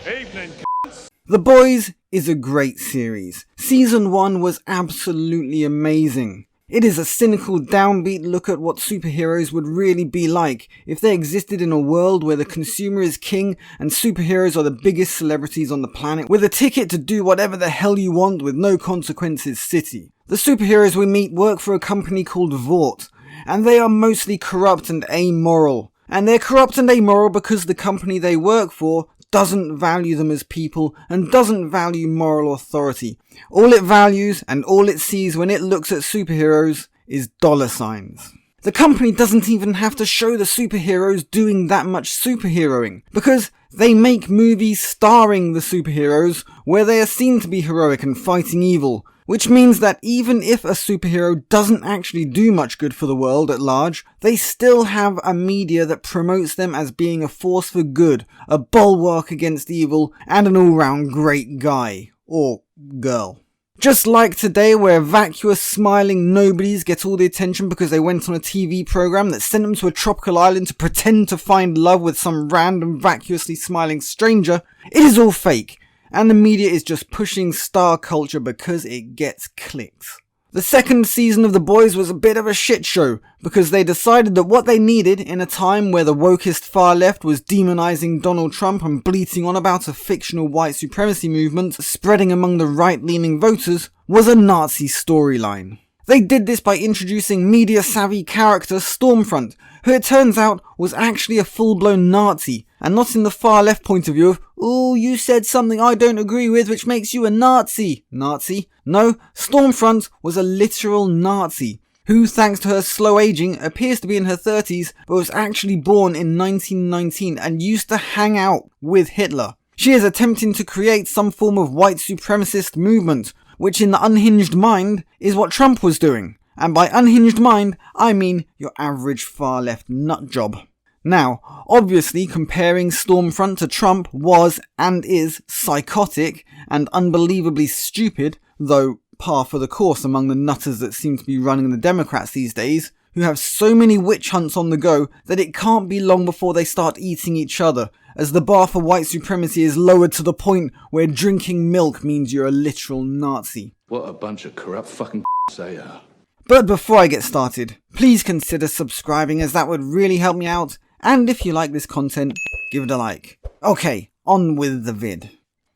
Evening, The Boys is a great series. Season 1 was absolutely amazing. It is a cynical, downbeat look at what superheroes would really be like if they existed in a world where the consumer is king and superheroes are the biggest celebrities on the planet with a ticket to do whatever the hell you want with no consequences city. The superheroes we meet work for a company called Vought, and they are mostly corrupt and amoral. And they're corrupt and amoral because the company they work for doesn't value them as people and doesn't value moral authority. All it values and all it sees when it looks at superheroes is dollar signs. The company doesn't even have to show the superheroes doing that much superheroing because they make movies starring the superheroes where they are seen to be heroic and fighting evil. Which means that even if a superhero doesn't actually do much good for the world at large, they still have a media that promotes them as being a force for good, a bulwark against evil, and an all-round great guy. Or girl. Just like today where vacuous smiling nobodies get all the attention because they went on a TV program that sent them to a tropical island to pretend to find love with some random vacuously smiling stranger, it is all fake. And the media is just pushing star culture because it gets clicks. The second season of The Boys was a bit of a shit show because they decided that what they needed in a time where the wokest far left was demonizing Donald Trump and bleating on about a fictional white supremacy movement spreading among the right-leaning voters was a Nazi storyline. They did this by introducing media-savvy character Stormfront, who it turns out was actually a full-blown Nazi, and not in the far-left point of view of, "Ooh, you said something I don't agree with which makes you a Nazi." Nazi? No, Stormfront was a literal Nazi, who thanks to her slow aging appears to be in her 30s, but was actually born in 1919 and used to hang out with Hitler. She is attempting to create some form of white supremacist movement, which in the unhinged mind is what Trump was doing. And by unhinged mind, I mean your average far-left nutjob. Now, obviously comparing Stormfront to Trump was and is psychotic and unbelievably stupid, though par for the course among the nutters that seem to be running the Democrats these days, who have so many witch hunts on the go that it can't be long before they start eating each other, as the bar for white supremacy is lowered to the point where drinking milk means you're a literal Nazi. What a bunch of corrupt fucking they are. But before I get started, please consider subscribing as that would really help me out, and if you like this content, give it a like. Okay, on with the vid.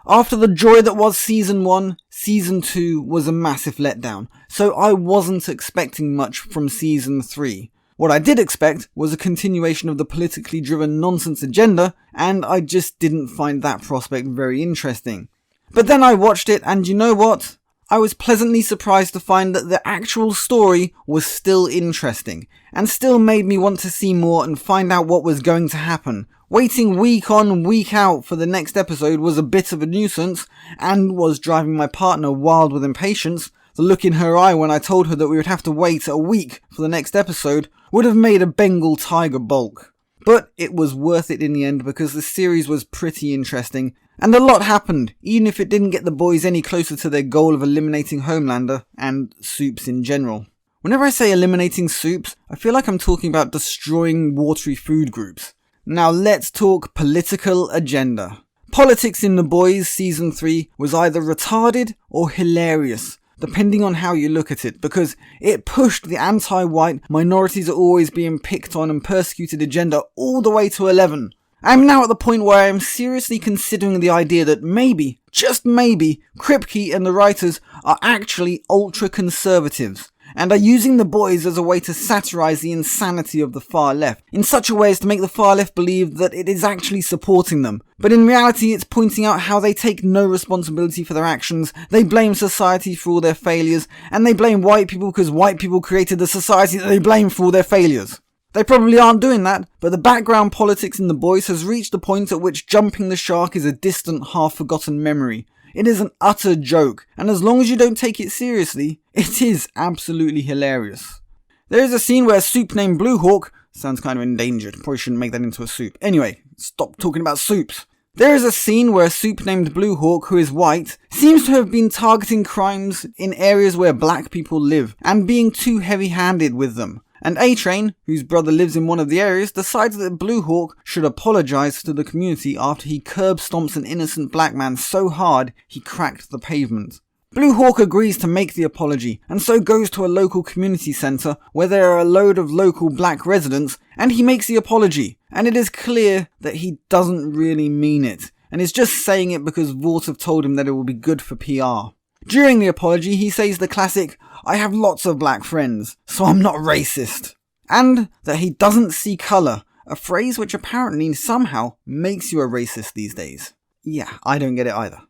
After the joy that was Season 1, Season 2 was a massive letdown, so I wasn't expecting much from Season 3. What I did expect was a continuation of the politically driven nonsense agenda, and I just didn't find that prospect very interesting. But then I watched it, and you know what? I was pleasantly surprised to find that the actual story was still interesting, and still made me want to see more and find out what was going to happen. Waiting week on, week out for the next episode was a bit of a nuisance, and was driving my partner wild with impatience. The look in her eye when I told her that we would have to wait a week for the next episode would have made a Bengal tiger balk. But it was worth it in the end because the series was pretty interesting, and a lot happened, even if it didn't get the boys any closer to their goal of eliminating Homelander, and Soups in general. Whenever I say eliminating Soups, I feel like I'm talking about destroying watery food groups. Now let's talk political agenda. Politics in The Boys Season 3 was either retarded or hilarious, depending on how you look at it, because it pushed the anti-white, minorities are always being picked on and persecuted agenda all the way to 11. I'm now at the point where I am seriously considering the idea that maybe, just maybe, Kripke and the writers are actually ultra-conservatives, and are using The Boys as a way to satirize the insanity of the far left, in such a way as to make the far left believe that it is actually supporting them. But in reality it's pointing out how they take no responsibility for their actions, they blame society for all their failures, and they blame white people because white people created the society that they blame for all their failures. They probably aren't doing that, but the background politics in The Boys has reached a point at which jumping the shark is a distant, half-forgotten memory. It is an utter joke, and as long as you don't take it seriously, it is absolutely hilarious. There is a scene where a soup named Blue Hawk, sounds kind of endangered, probably shouldn't make that into a soup. Anyway, stop talking about soups. There is a scene where a soup named Blue Hawk, who is white, seems to have been targeting crimes in areas where black people live, and being too heavy-handed with them. And A-Train, whose brother lives in one of the areas, decides that Blue Hawk should apologise to the community after he curb stomps an innocent black man so hard he cracked the pavement. Blue Hawk agrees to make the apology, and so goes to a local community centre where there are a load of local black residents, and he makes the apology, and it is clear that he doesn't really mean it, and is just saying it because Vought have told him that it will be good for PR. During the apology, he says the classic, "I have lots of black friends, so I'm not racist," and that he doesn't see colour, a phrase which apparently somehow makes you a racist these days. Yeah, I don't get it either.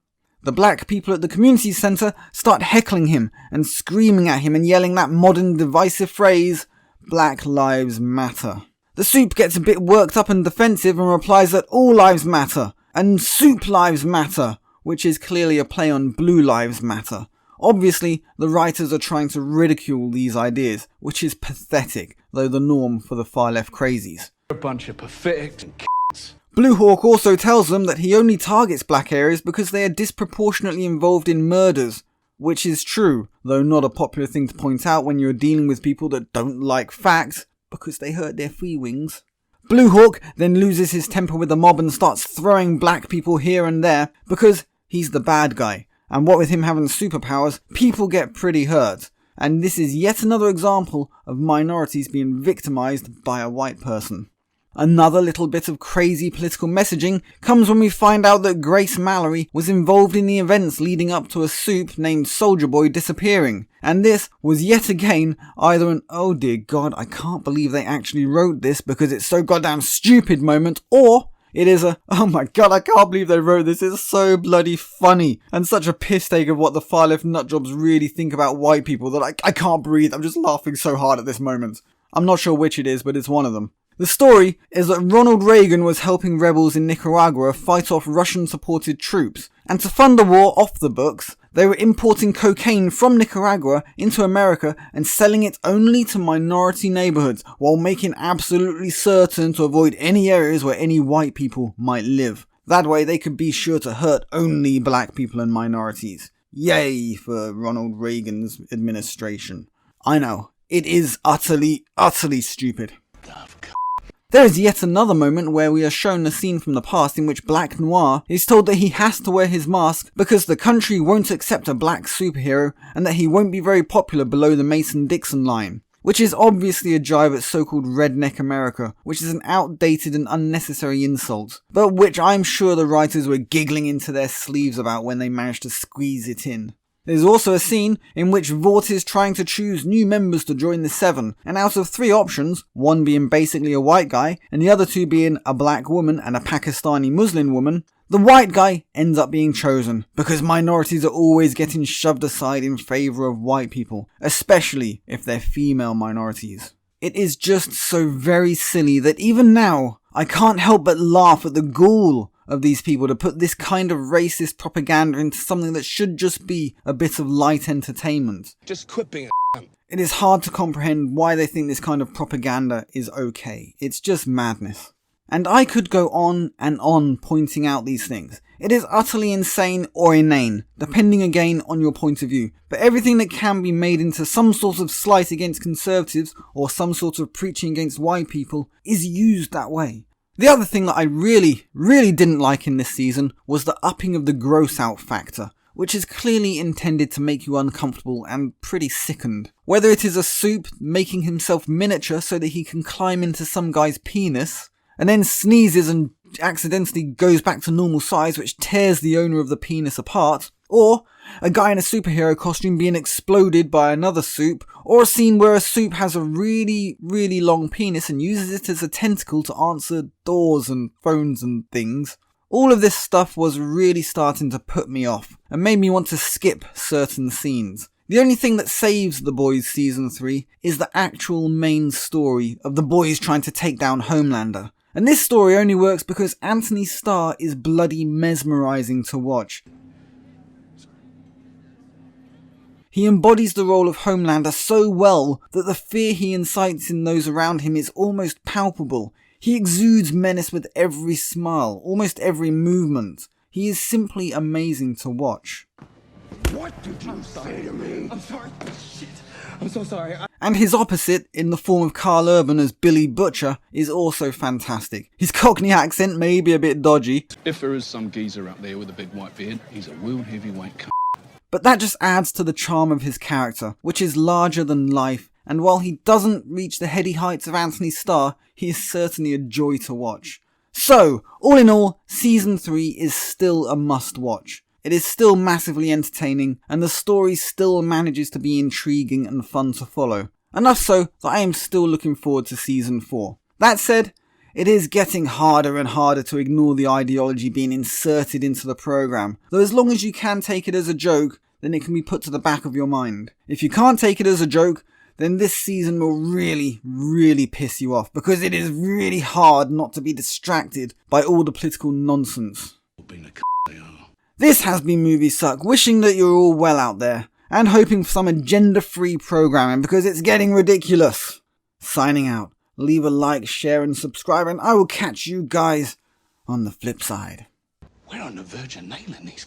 The black people at the community centre start heckling him and screaming at him and yelling that modern divisive phrase, "Black Lives Matter." The soup gets a bit worked up and defensive and replies that all lives matter, and soup lives matter, which is clearly a play on Blue Lives Matter. Obviously, the writers are trying to ridicule these ideas, which is pathetic, though the norm for the far left crazies. A bunch of pathetic and Blue Hawk also tells them that he only targets black areas because they are disproportionately involved in murders, which is true, though not a popular thing to point out when you're dealing with people that don't like facts, because they hurt their feelings. Blue Hawk then loses his temper with the mob and starts throwing black people here and there, because he's the bad guy, and what with him having superpowers, people get pretty hurt, and this is yet another example of minorities being victimized by a white person. Another little bit of crazy political messaging comes when we find out that Grace Mallory was involved in the events leading up to a soup named Soldier Boy disappearing, and this was yet again either an "oh dear god, I can't believe they actually wrote this because it's so goddamn stupid" moment, or it is a "oh my god, I can't believe they wrote this, it's so bloody funny," and such a piss take of what the far left nutjobs really think about white people that I can't breathe, I'm just laughing so hard at this moment. I'm not sure which it is, but it's one of them. The story is that Ronald Reagan was helping rebels in Nicaragua fight off Russian-supported troops, and to fund the war off the books, they were importing cocaine from Nicaragua into America and selling it only to minority neighbourhoods, while making absolutely certain to avoid any areas where any white people might live. That way they could be sure to hurt only black people and minorities. Yay for Ronald Reagan's administration. I know, it is utterly, utterly stupid. There is yet another moment where we are shown a scene from the past in which Black Noir is told that he has to wear his mask because the country won't accept a black superhero and that he won't be very popular below the Mason-Dixon line, which is obviously a jibe at so-called redneck America, which is an outdated and unnecessary insult, but which I'm sure the writers were giggling into their sleeves about when they managed to squeeze it in. There's also a scene in which Vought is trying to choose new members to join the Seven, and out of 3 options, one being basically a white guy, and the other 2 being a black woman and a Pakistani Muslim woman, the white guy ends up being chosen, because minorities are always getting shoved aside in favour of white people, especially if they're female minorities. It is just so very silly that even now, I can't help but laugh at the gall of these people to put this kind of racist propaganda into something that should just be a bit of light entertainment. just quit being a It is hard to comprehend why they think this kind of propaganda is okay. It's just madness. And I could go on and on pointing out these things. It is utterly insane or inane, depending again on your point of view. But everything that can be made into some sort of slight against conservatives or some sort of preaching against white people is used that way. The other thing that I really didn't like in this season was the upping of the gross out factor, which is clearly intended to make you uncomfortable and pretty sickened. Whether it is a soup making himself miniature so that he can climb into some guy's penis, and then sneezes and accidentally goes back to normal size, which tears the owner of the penis apart, or a guy in a superhero costume being exploded by another soup, or a scene where a soup has a really long penis and uses it as a tentacle to answer doors and phones and things. All of this stuff was really starting to put me off, and made me want to skip certain scenes. The only thing that saves The Boys Season 3 is the actual main story of the boys trying to take down Homelander. And this story only works because Anthony Starr is bloody mesmerising to watch. He embodies the role of Homelander so well that the fear he incites in those around him is almost palpable. He exudes menace with every smile, almost every movement. He is simply amazing to watch. What did you say to me? I'm sorry. Shit. I'm so sorry. And his opposite, in the form of Carl Urban as Billy Butcher, is also fantastic. His Cockney accent may be a bit dodgy, If there is some geezer out there with a big white beard, he's a world heavyweight cunt. but that just adds to the charm of his character, which is larger than life, and while he doesn't reach the heady heights of Anthony Starr, he is certainly a joy to watch. So, all in all, Season 3 is still a must-watch. It is still massively entertaining, and the story still manages to be intriguing and fun to follow. Enough so that I am still looking forward to Season 4. That said, it is getting harder and harder to ignore the ideology being inserted into the programme, though as long as you can take it as a joke, then it can be put to the back of your mind. If you can't take it as a joke, then this season will really, really piss you off, because it is really hard not to be distracted by all the political nonsense. Being a they are. This has been Movie Suck, wishing that you're all well out there, and hoping for some agenda-free programming, because it's getting ridiculous. Signing out. Leave a like, share and subscribe, and I will catch you guys on the flip side. We're on the verge of nailing these